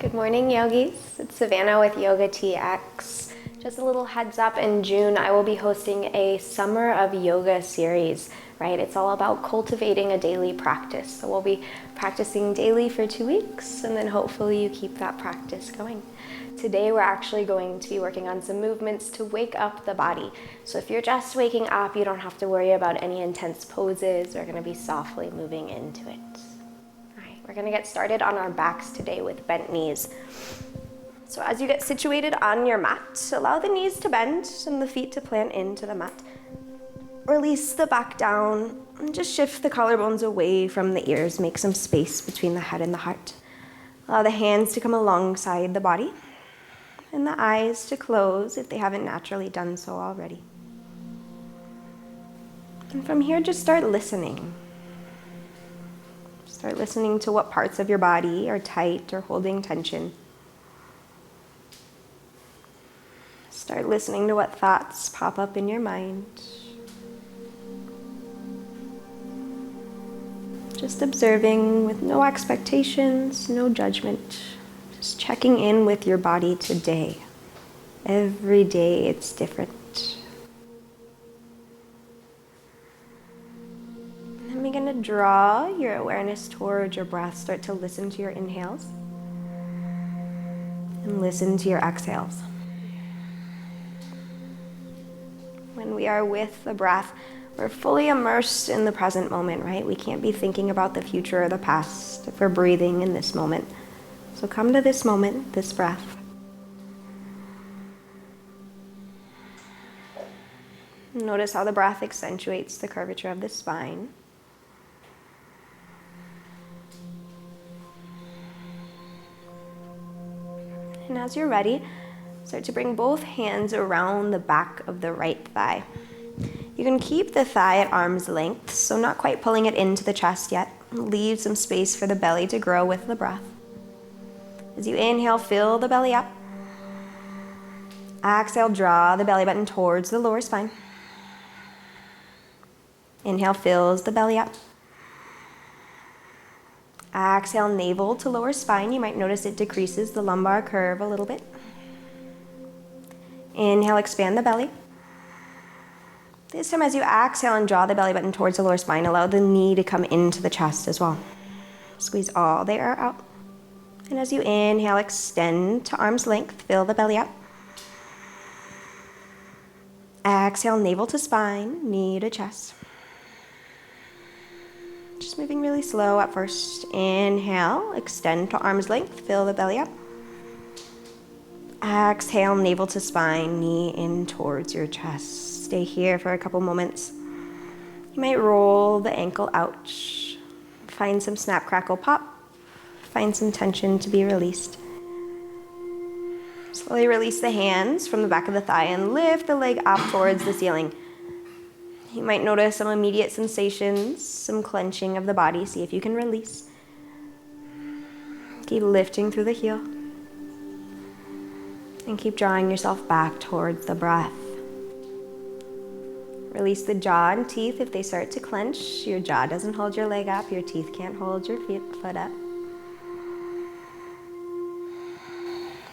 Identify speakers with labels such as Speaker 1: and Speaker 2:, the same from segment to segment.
Speaker 1: Good morning, yogis. It's Savannah with YOGATX. Just a little heads up, in June I will be hosting a Summer of Yoga series, right? It's all about cultivating a daily practice. So we'll be practicing daily for 2 weeks, and then hopefully you keep that practice going. Today we're actually going to be working on some movements to wake up the body. So if you're just waking up, you don't have to worry about any intense poses. We're going to be softly moving into it. We're going to get started on our backs today with bent knees. So as you get situated on your mat, allow the knees to bend and the feet to plant into the mat. Release the back down and just shift the collarbones away from the ears. Make some space between the head and the heart. Allow the hands to come alongside the body and the eyes to close if they haven't naturally done so already. And from here, just start listening. Start listening to what parts of your body are tight or holding tension. Start listening to what thoughts pop up in your mind. Just observing with no expectations, no judgment. Just checking in with your body today. Every day it's different. We're going to draw your awareness towards your breath. Start to listen to your inhales and listen to your exhales. When we are with the breath, we're fully immersed in the present moment, right? We can't be thinking about the future or the past if we're breathing in this moment. So come to this moment, this breath. Notice how the breath accentuates the curvature of the spine. And as you're ready, start to bring both hands around the back of the right thigh. You can keep the thigh at arm's length, so not quite pulling it into the chest yet. Leave some space for the belly to grow with the breath. As you inhale, fill the belly up. Exhale, draw the belly button towards the lower spine. Inhale, fills the belly up. Exhale, navel to lower spine. You might notice it decreases the lumbar curve a little bit. Inhale, expand the belly. This time as you exhale and draw the belly button towards the lower spine, allow the knee to come into the chest as well. Squeeze all the air out. And as you inhale, extend to arm's length, fill the belly up. Exhale, navel to spine, knee to chest. Just moving really slow at first. Inhale, extend to arm's length, fill the belly up. Exhale, navel to spine, knee in towards your chest. Stay here for a couple moments. You might roll the ankle out. Find some snap, crackle, pop. Find some tension to be released. Slowly release the hands from the back of the thigh and lift the leg up towards the ceiling. You might notice some immediate sensations, some clenching of the body. See if you can release. Keep lifting through the heel. And keep drawing yourself back towards the breath. Release the jaw and teeth if they start to clench. Your jaw doesn't hold your leg up. Your teeth can't hold your foot up.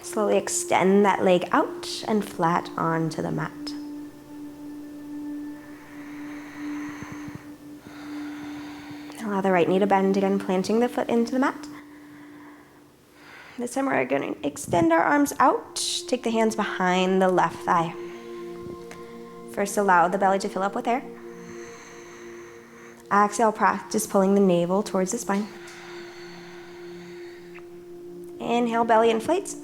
Speaker 1: Slowly extend that leg out and flat onto the mat. Allow the right knee to bend again, planting the foot into the mat. This time we're going to extend our arms out. Take the hands behind the left thigh. First, allow the belly to fill up with air. Exhale, practice pulling the navel towards the spine. Inhale, belly inflates.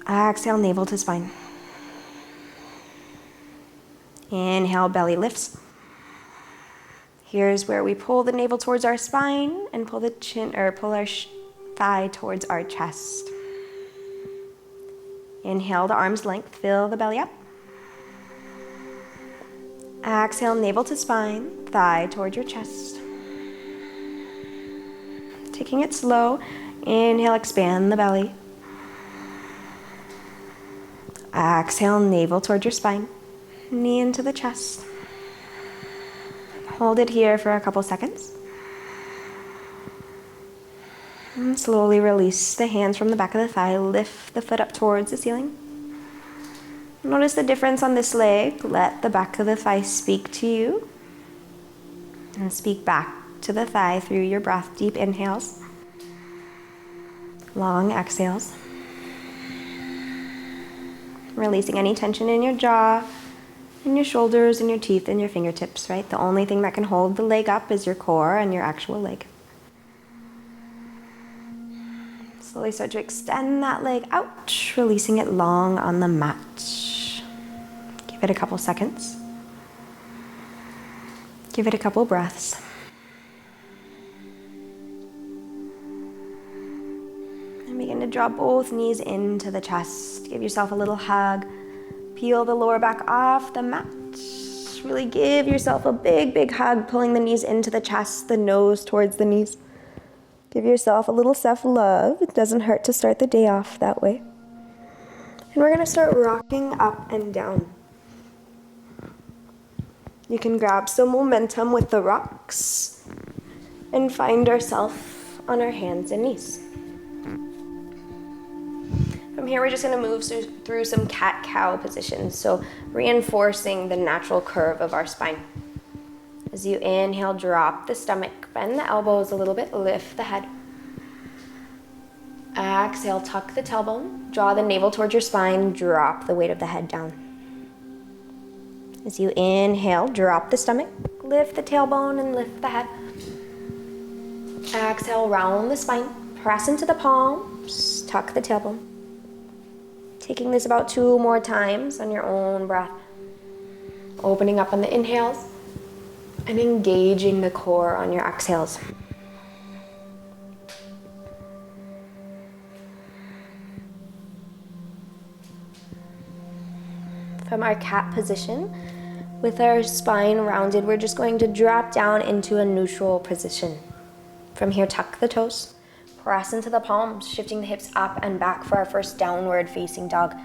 Speaker 1: Exhale, navel to spine. Inhale, belly lifts. Here's where we pull the navel towards our spine and pull the chin or pull our thigh towards our chest. Inhale to arm's length, fill the belly up. Exhale, navel to spine, thigh towards your chest. Taking it slow, inhale, expand the belly. Exhale, navel towards your spine, knee into the chest. Hold it here for a couple seconds. Slowly release the hands from the back of the thigh. Lift the foot up towards the ceiling. Notice the difference on this leg. Let the back of the thigh speak to you. And speak back to the thigh through your breath. Deep inhales. Long exhales. Releasing any tension in your jaw, in your shoulders, in your teeth, and your fingertips, right? The only thing that can hold the leg up is your core and your actual leg. Slowly start to extend that leg out, releasing it long on the mat. Give it a couple seconds. Give it a couple breaths. And begin to draw both knees into the chest. Give yourself a little hug. Peel the lower back off the mat. Really give yourself a big, big hug, pulling the knees into the chest, the nose towards the knees. Give yourself a little self-love. It doesn't hurt to start the day off that way. And we're going to start rocking up and down. You can grab some momentum with the rocks and find ourselves on our hands and knees. From here, we're just going to move through some cat-cow positions, so reinforcing the natural curve of our spine. As you inhale, drop the stomach, bend the elbows a little bit, lift the head. Exhale, tuck the tailbone, draw the navel towards your spine, drop the weight of the head down. As you inhale, drop the stomach, lift the tailbone and lift the head. Exhale, round the spine, press into the palms, tuck the tailbone. Taking this about 2 more times on your own breath. Opening up on the inhales and engaging the core on your exhales. From our cat position, with our spine rounded, we're just going to drop down into a neutral position. From here, tuck the toes, press into the palms, shifting the hips up and back for our first downward facing dog.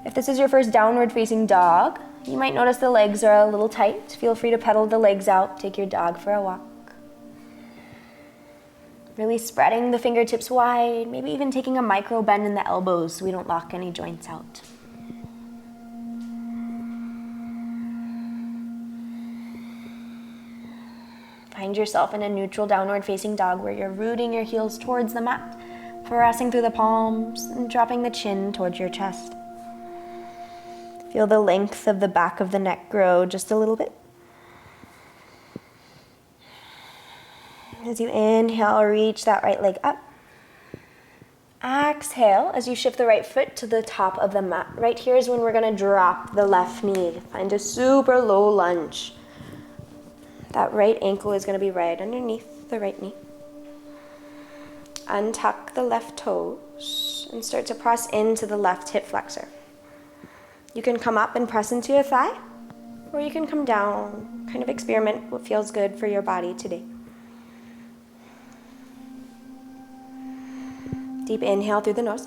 Speaker 1: If this is your first downward facing dog, you might notice the legs are a little tight. Feel free to pedal the legs out, take your dog for a walk. Really spreading the fingertips wide, maybe even taking a micro bend in the elbows so we don't lock any joints out. Find yourself in a neutral downward facing dog where you're rooting your heels towards the mat, pressing through the palms and dropping the chin towards your chest. Feel the length of the back of the neck grow just a little bit. As you inhale, reach that right leg up. Exhale as you shift the right foot to the top of the mat. Right here is when we're going to drop the left knee. Find a super low lunge. That right ankle is going to be right underneath the right knee. Untuck the left toes and start to press into the left hip flexor. You can come up and press into your thigh, or you can come down. Kind of experiment what feels good for your body today. Deep inhale through the nose.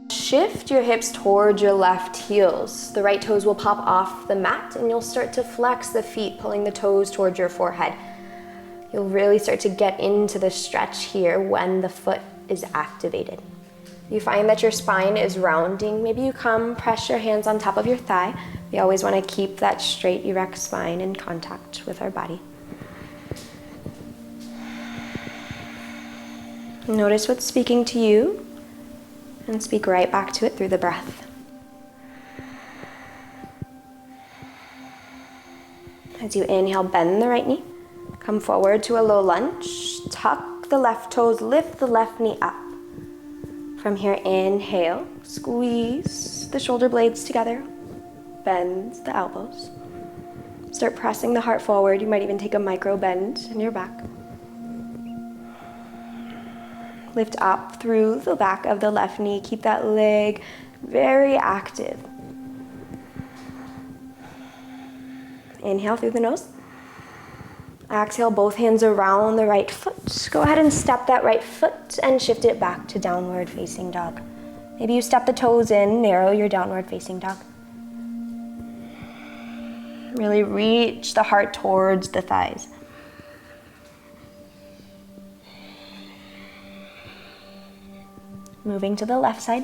Speaker 1: Shift your hips towards your left heels. The right toes will pop off the mat and you'll start to flex the feet, pulling the toes towards your forehead. You'll really start to get into the stretch here when the foot is activated. You find that your spine is rounding. Maybe you come, press your hands on top of your thigh. We always want to keep that straight, erect spine in contact with our body. Notice what's speaking to you and speak right back to it through the breath. As you inhale, bend the right knee. Come forward to a low lunge. Tuck the left toes, lift the left knee up. From here, inhale, squeeze the shoulder blades together, bend the elbows. Start pressing the heart forward. You might even take a micro bend in your back. Lift up through the back of the left knee. Keep that leg very active. Inhale through the nose. Exhale, both hands around the right foot. Go ahead and step that right foot and shift it back to downward facing dog. Maybe you step the toes in, narrow your downward facing dog. Really reach the heart towards the thighs. Moving to the left side.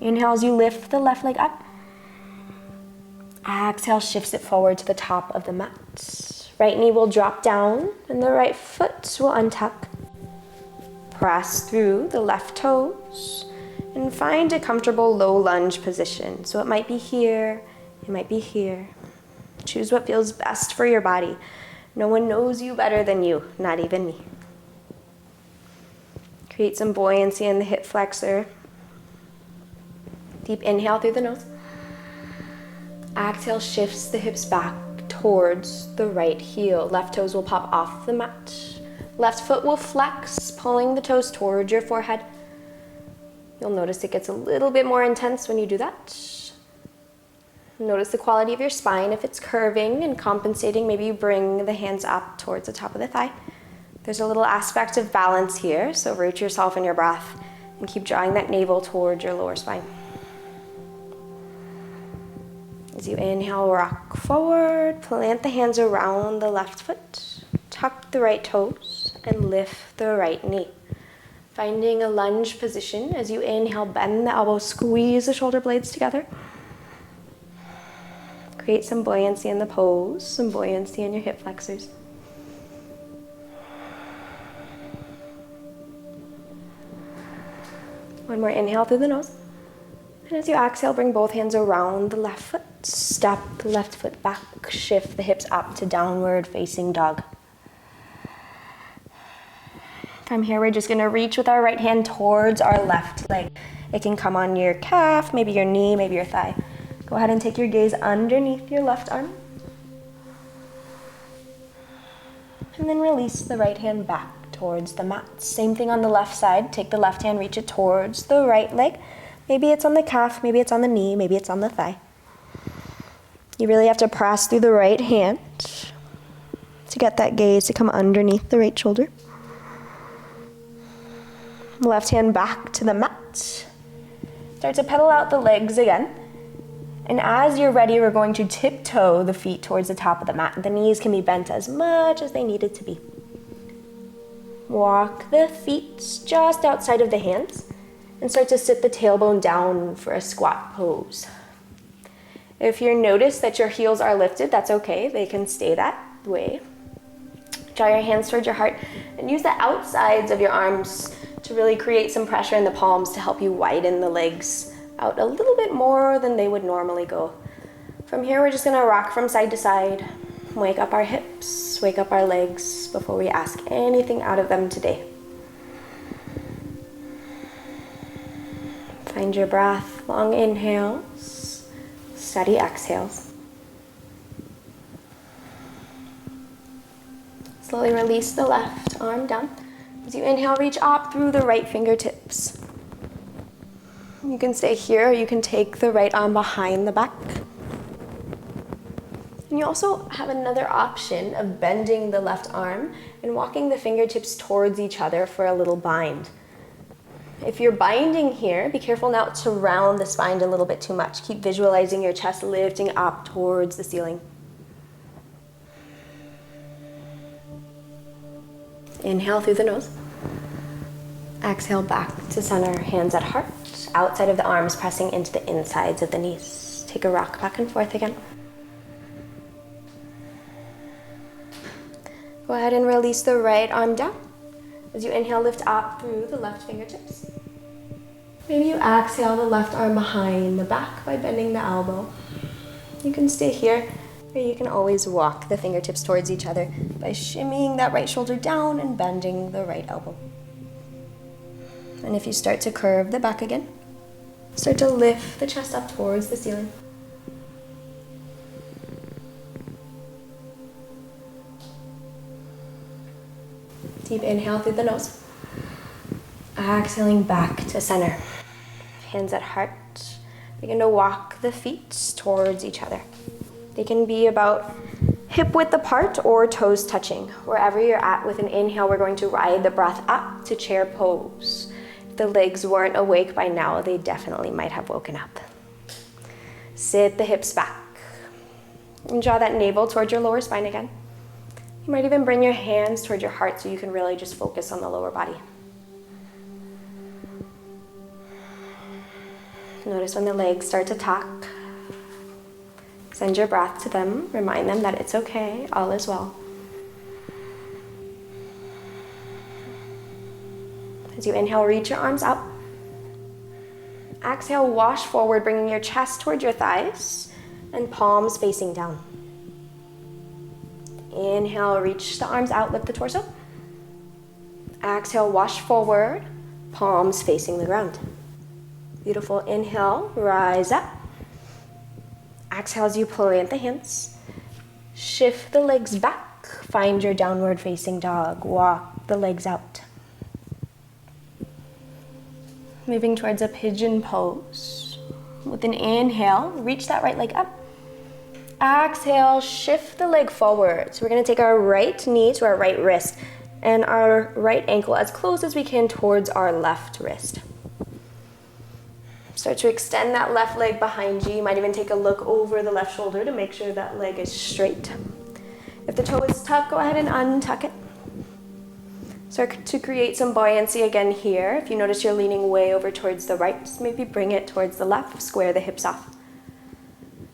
Speaker 1: Inhale as you lift the left leg up. Exhale, shifts it forward to the top of the mat. Right knee will drop down and the right foot will untuck. Press through the left toes and find a comfortable low lunge position. So it might be here, it might be here. Choose what feels best for your body. No one knows you better than you, not even me. Create some buoyancy in the hip flexor. Deep inhale through the nose. Exhale, shifts the hips back towards the right heel. Left toes will pop off the mat. Left foot will flex, pulling the toes towards your forehead. You'll notice it gets a little bit more intense when you do that. Notice the quality of your spine. If it's curving and compensating, maybe you bring the hands up towards the top of the thigh. There's a little aspect of balance here, so root yourself in your breath and keep drawing that navel towards your lower spine. As you inhale, rock forward, plant the hands around the left foot, tuck the right toes, and lift the right knee. Finding a lunge position. As you inhale, bend the elbows, squeeze the shoulder blades together. Create some buoyancy in the pose, some buoyancy in your hip flexors. One more inhale through the nose. And as you exhale, bring both hands around the left foot. Step the left foot back. Shift the hips up to downward facing dog. From here, we're just going to reach with our right hand towards our left leg. It can come on your calf, maybe your knee, maybe your thigh. Go ahead and take your gaze underneath your left arm. And then release the right hand back towards the mat. Same thing on the left side. Take the left hand, reach it towards the right leg. Maybe it's on the calf, maybe it's on the knee, maybe it's on the thigh. You really have to press through the right hand to get that gaze to come underneath the right shoulder. Left hand back to the mat. Start to pedal out the legs again. And as you're ready, we're going to tiptoe the feet towards the top of the mat. The knees can be bent as much as they need it to be. Walk the feet just outside of the hands and start to sit the tailbone down for a squat pose. If you notice that your heels are lifted, that's okay. They can stay that way. Draw your hands towards your heart and use the outsides of your arms to really create some pressure in the palms to help you widen the legs out a little bit more than they would normally go. From here, we're just gonna rock from side to side, wake up our hips, wake up our legs before we ask anything out of them today. Find your breath, long inhales, steady exhales. Slowly release the left arm down. As you inhale, reach up through the right fingertips. You can stay here, or you can take the right arm behind the back. And you also have another option of bending the left arm and walking the fingertips towards each other for a little bind. If you're binding here, be careful not to round the spine a little bit too much. Keep visualizing your chest lifting up towards the ceiling. Inhale through the nose. Exhale back to center, hands at heart. Outside of the arms pressing into the insides of the knees. Take a rock back and forth again. Go ahead and release the right arm down. As you inhale, lift up through the left fingertips. Maybe you exhale the left arm behind the back by bending the elbow. You can stay here, or you can always walk the fingertips towards each other by shimmying that right shoulder down and bending the right elbow. And if you start to curve the back again, start to lift the chest up towards the ceiling. Deep inhale through the nose. Exhaling back to center. Hands at heart. Begin to walk the feet towards each other. They can be about hip width apart or toes touching. Wherever you're at with an inhale, we're going to ride the breath up to chair pose. If the legs weren't awake by now, they definitely might have woken up. Sit the hips back. And draw that navel towards your lower spine again. You might even bring your hands toward your heart so you can really just focus on the lower body. Notice when the legs start to tuck. Send your breath to them. Remind them that it's okay, all is well. As you inhale, reach your arms up. Exhale, wash forward, bringing your chest towards your thighs and palms facing down. Inhale, reach the arms out, lift the torso. Exhale, wash forward, palms facing the ground. Beautiful. Inhale, rise up. Exhale as you plant the hands. Shift the legs back. Find your downward facing dog. Walk the legs out. Moving towards a pigeon pose. With an inhale, reach that right leg up. Exhale, shift the leg forward. So we're going to take our right knee to our right wrist and our right ankle as close as we can towards our left wrist. Start to extend that left leg behind you. You might even take a look over the left shoulder to make sure that leg is straight. If the toe is tucked, go ahead and untuck it. Start to create some buoyancy again here. If you notice you're leaning way over towards the right, just maybe bring it towards the left, square the hips off.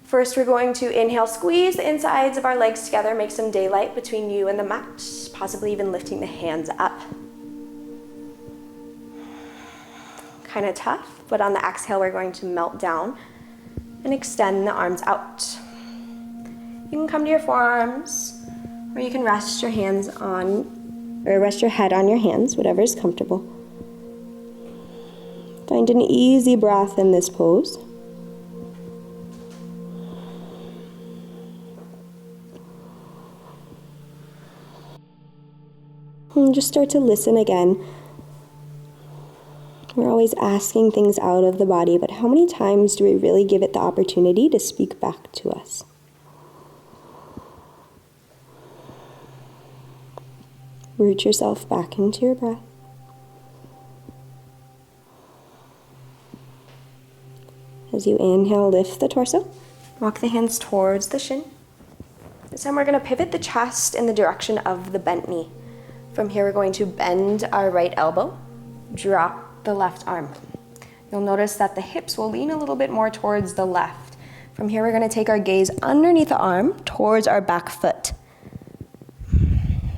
Speaker 1: First, we're going to inhale, squeeze the insides of our legs together, make some daylight between you and the mat, possibly even lifting the hands up. Kind of tough, but on the exhale, we're going to melt down and extend the arms out. You can come to your forearms, or you can rest your hands on, or rest your head on your hands, whatever is comfortable. Find an easy breath in this pose. And just start to listen again. We're always asking things out of the body, but how many times do we really give it the opportunity to speak back to us? Root yourself back into your breath. As you inhale, lift the torso. Walk the hands towards the shin. This time we're going to pivot the chest in the direction of the bent knee. From here, we're going to bend our right elbow, drop the left arm. You'll notice that the hips will lean a little bit more towards the left. From here, we're going to take our gaze underneath the arm towards our back foot.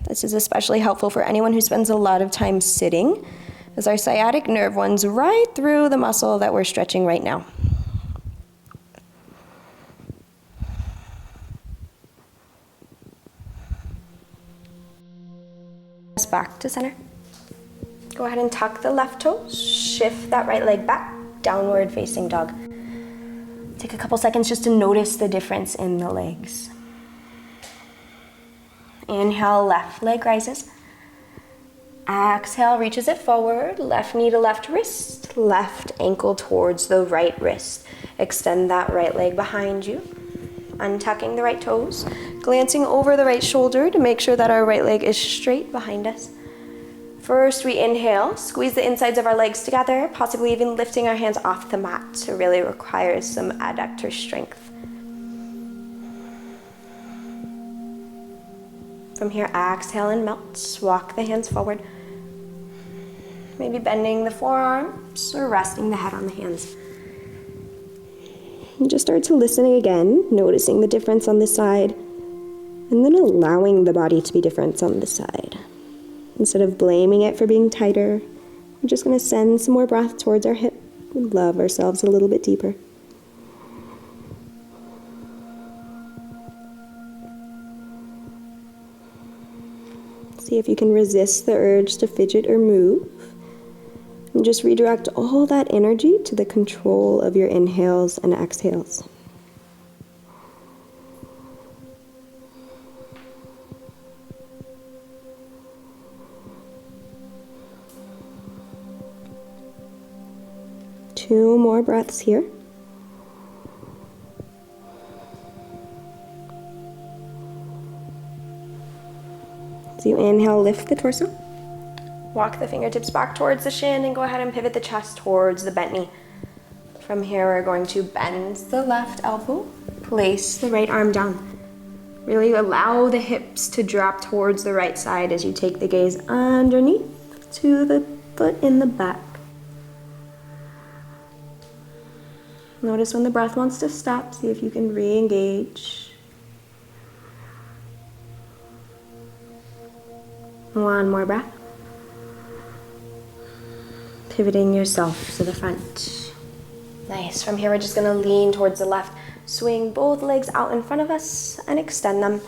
Speaker 1: This is especially helpful for anyone who spends a lot of time sitting, as our sciatic nerve runs right through the muscle that we're stretching right now. Back to center. Go ahead and tuck the left toes, shift that right leg back, downward facing dog. Take a couple seconds just to notice the difference in the legs. Inhale, left leg rises. Exhale, reaches it forward, left knee to left wrist, left ankle towards the right wrist. Extend that right leg behind you. Untucking the right toes, glancing over the right shoulder to make sure that our right leg is straight behind us. First, we inhale, squeeze the insides of our legs together, possibly even lifting our hands off the mat. So it really requires some adductor strength. From here, exhale and melt. Walk the hands forward. Maybe bending the forearms or resting the head on the hands. And just start to listen again, noticing the difference on this side, and then allowing the body to be different on this side. Instead of blaming it for being tighter, we're just going to send some more breath towards our hip and love ourselves a little bit deeper. See if you can resist the urge to fidget or move. And just redirect all that energy to the control of your inhales and exhales. Two more breaths here. So you inhale, lift the torso. Walk the fingertips back towards the shin and go ahead and pivot the chest towards the bent knee. From here, we're going to bend the left elbow, place the right arm down. Really allow the hips to drop towards the right side as you take the gaze underneath to the foot in the back. Notice when the breath wants to stop, see if you can re-engage. One more breath. Pivoting yourself to the front. Nice. From here, we're just gonna lean towards the left. Swing both legs out in front of us and extend them.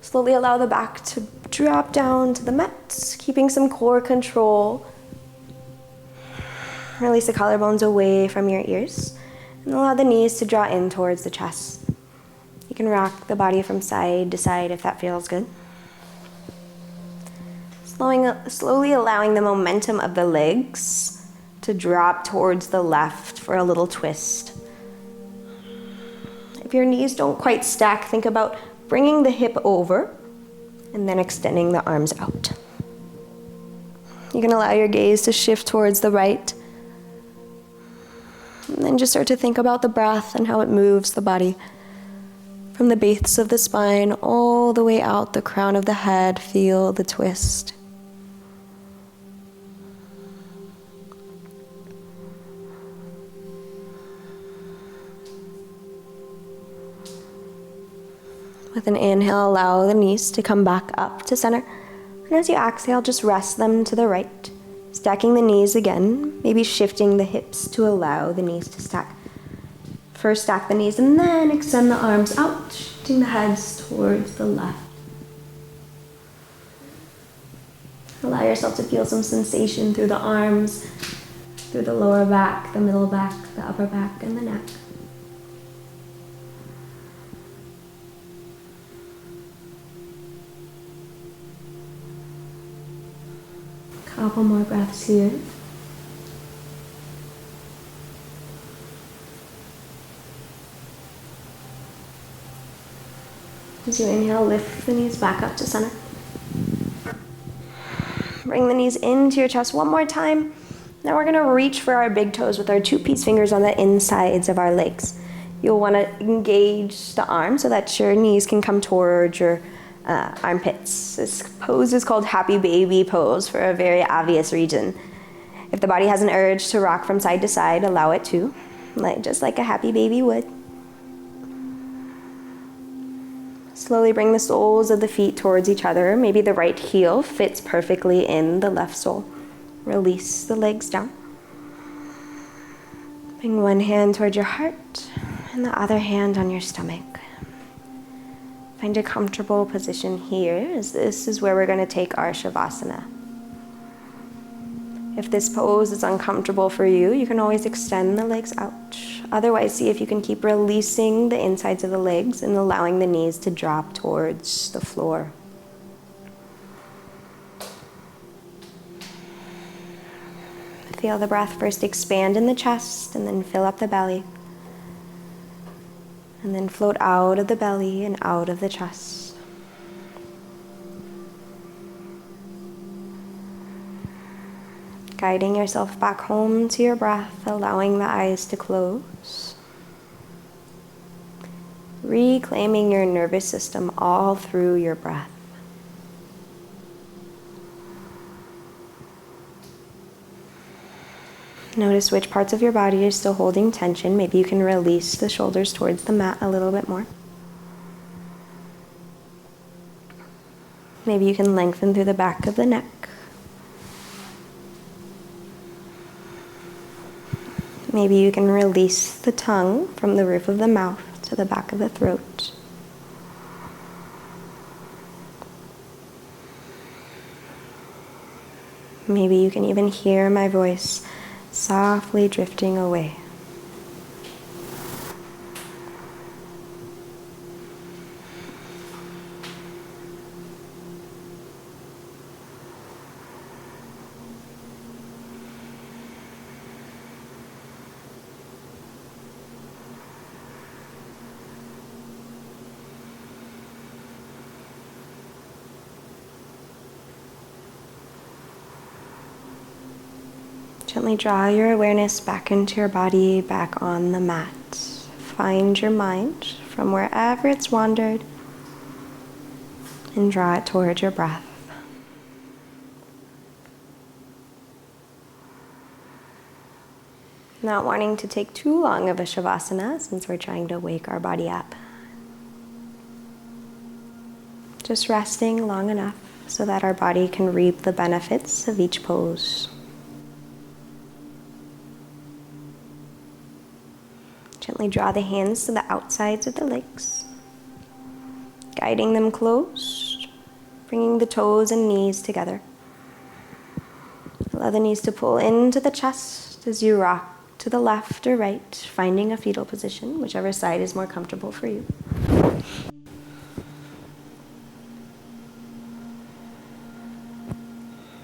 Speaker 1: Slowly allow the back to drop down to the mat, keeping some core control. Release the collarbones away from your ears and allow the knees to draw in towards the chest. You can rock the body from side to side if that feels good. Slowly allowing the momentum of the legs to drop towards the left for a little twist. If your knees don't quite stack, think about bringing the hip over and then extending the arms out. You can allow your gaze to shift towards the right. And then just start to think about the breath and how it moves the body. From the base of the spine all the way out the crown of the head, feel the twist. With an inhale, allow the knees to come back up to center. And as you exhale, just rest them to the right. Stacking the knees again, maybe shifting the hips to allow the knees to stack. First stack the knees and then extend the arms out, shifting the heads towards the left. Allow yourself to feel some sensation through the arms, through the lower back, the middle back, the upper back, and the neck. Couple more breaths here. As you inhale, lift the knees back up to center. Bring the knees into your chest one more time. Now we're gonna reach for our big toes with our 2 peace fingers on the insides of our legs. You'll wanna engage the arms so that your knees can come towards your armpits. This pose is called happy baby pose for a very obvious reason. If the body has an urge to rock from side to side, allow it to, just like a happy baby would. Slowly bring the soles of the feet towards each other. Maybe the right heel fits perfectly in the left sole. Release the legs down. Bring one hand toward your heart and the other hand on your stomach. Find a comfortable position here, as this is where we're going to take our Savasana. If this pose is uncomfortable for you, you can always extend the legs out. Otherwise, see if you can keep releasing the insides of the legs and allowing the knees to drop towards the floor. Feel the breath first expand in the chest and then fill up the belly. And then float out of the belly and out of the chest. Guiding yourself back home to your breath, allowing the eyes to close. Reclaiming your nervous system all through your breath. Notice which parts of your body are still holding tension. Maybe you can release the shoulders towards the mat a little bit more. Maybe you can lengthen through the back of the neck. Maybe you can release the tongue from the roof of the mouth to the back of the throat. Maybe you can even hear my voice softly drifting away. Gently draw your awareness back into your body, back on the mat. Find your mind from wherever it's wandered and draw it towards your breath. Not wanting to take too long of a Savasana since we're trying to wake our body up. Just resting long enough so that our body can reap the benefits of each pose. Gently draw the hands to the outsides of the legs, guiding them close, bringing the toes and knees together. Allow the knees to pull into the chest as you rock to the left or right, finding a fetal position, whichever side is more comfortable for you.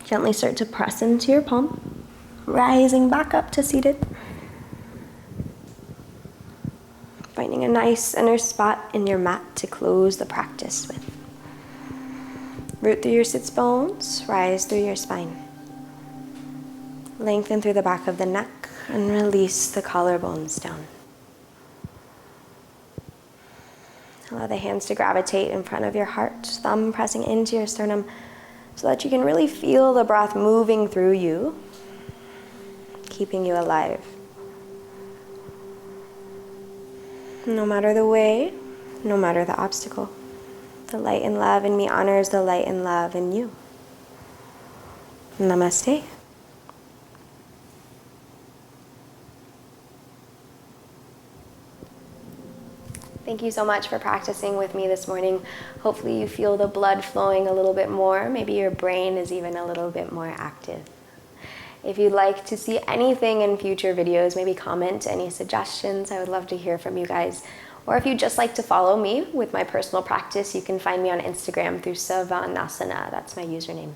Speaker 1: Gently start to press into your palm, rising back up to seated. Finding a nice inner spot in your mat to close the practice with. Root through your sits bones, rise through your spine. Lengthen through the back of the neck and release the collarbones down. Allow the hands to gravitate in front of your heart, thumb pressing into your sternum so that you can really feel the breath moving through you, keeping you alive. No matter the way, no matter the obstacle, the light and love in me honors the light and love in you. Namaste. Thank you so much for practicing with me this morning. Hopefully you feel the blood flowing a little bit more. Maybe your brain is even a little bit more active. If you'd like to see anything in future videos, maybe comment any suggestions. I would love to hear from you guys. Or if you'd just like to follow me with my personal practice, you can find me on Instagram through Savannah. That's my username.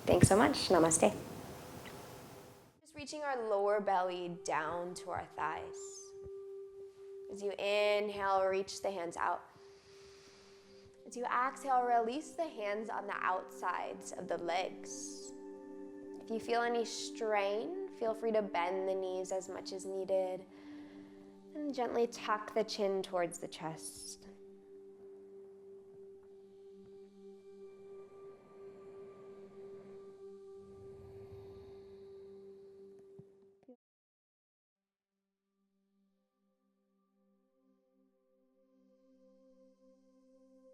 Speaker 1: Thanks so much. Namaste. Just reaching our lower belly down to our thighs. As you inhale, reach the hands out. As you exhale, release the hands on the outsides of the legs. If you feel any strain, feel free to bend the knees as much as needed. And gently tuck the chin towards the chest.